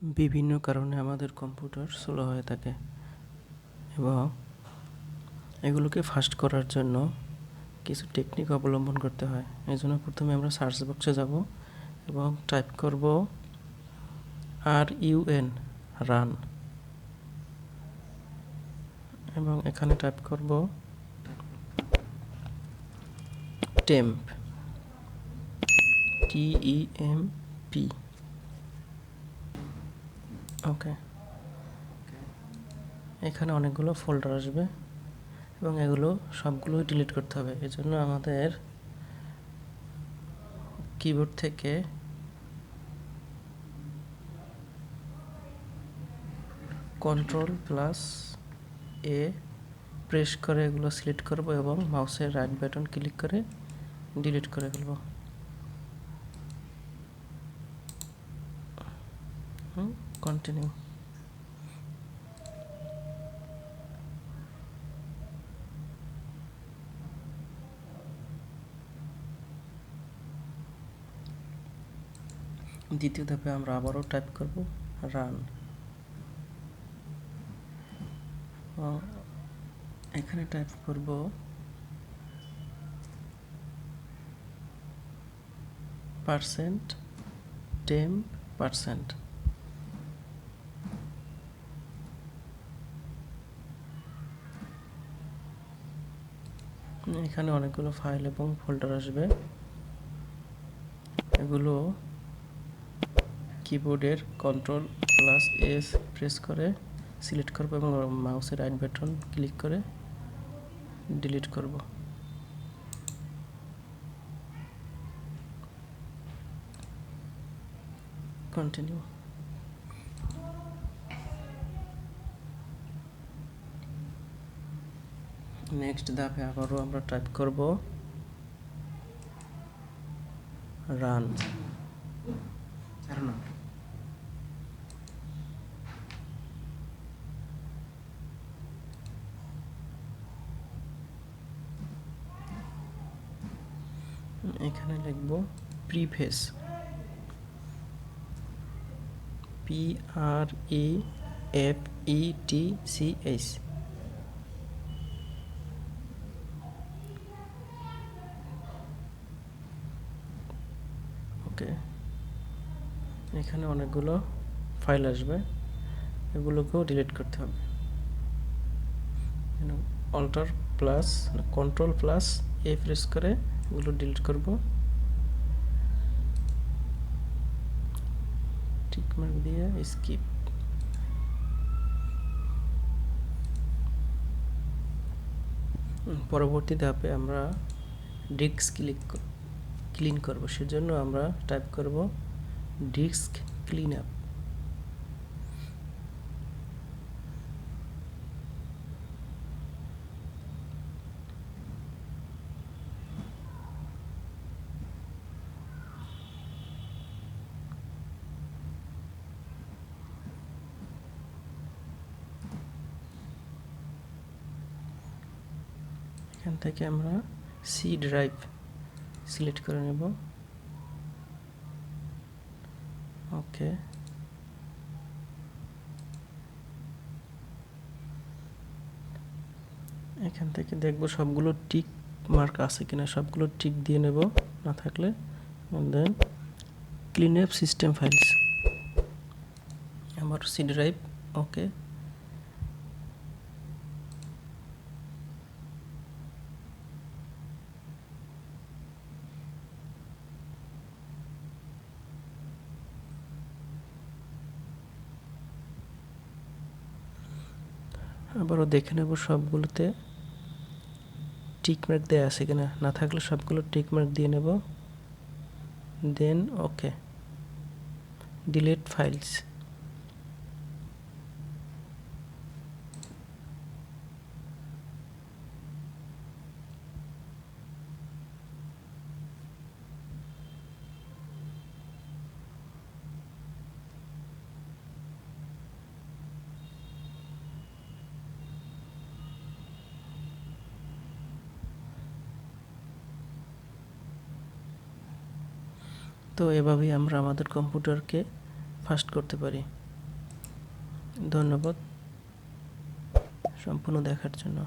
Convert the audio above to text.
বিভিন্ন কারণে আমাদের কম্পিউটার স্লো হয়ে থাকে এবং এগুলোকে ফাস্ট করার জন্য কিছু টেকনিক অবলম্বন করতে হয়। এই জন্য প্রথমে আমরা সার্চ বক্সে যাব এবং টাইপ করব RUN রান, এবং এখানে টাইপ করব টেম্প TEMP। ওকে, এখানে অনেকগুলো ফোল্ডার আসবে এবং এগুলো সবগুলোই ডিলিট করতে হবে। এজন্য আমাদের কিবোর্ড থেকে Ctrl+A প্রেস করে এগুলো সিলেক্ট করব এবং মাউসের রাইট বাটন ক্লিক করে ডিলিট করে ফেলব। কন্টিনিউ। দ্বিতীয় ধাপে আমরা আবারও টাইপ করব রান। এখানে টাইপ করব %10%। এখানে অনেকগুলো ফাইল এবং ফোল্ডার আসবে। এগুলো কিবোর্ডের Ctrl+S প্রেস করে সিলেক্ট করব এবং মাউসের রাইট বাটন ক্লিক করে ডিলিট করব। কন্টিনিউ। নেক্সট ধাপে আবারও আমরা টাইপ করব রান। এখানে লিখব প্রিফেস, PREFETCH। ওকে, এখানে অনেকগুলো ফাইল আসবে, এগুলোকেও ডিলিট করতে হবে। Ctrl+A প্রেস করে এগুলো ডিলিট করব। টিক মার্ক দিয়ে স্কিপ। পরবর্তী ধাপে আমরা ডিস্ক ক্লিন করব। সেজন্য আমরা টাইপ করব ডিস্ক ক্লিন আপ। এখান থেকে আমরা সি ড্রাইভ সিলেক্ট করে নেব। ওকে, এখান থেকে দেখব সবগুলো টিক মার্ক আছে কিনা, সবগুলো টিক দিয়ে নেব, না থাকলে দেন ক্লিন আপ সিস্টেম ফাইলস, আমার সি ড্রাইভ। ওকে, আবারও দেখে নেব সবগুলোতে টিক মার্ক দেওয়া আছে কিনা, না থাকলে সবগুলো টিক মার্ক দিয়ে নেব। দেন ওকে, ডিলিট ফাইলস। তো এভাবেই আমরা আমাদের কম্পিউটারকে ফাস্ট করতে পারি। ধন্যবাদ সম্পূর্ণ দেখার জন্য।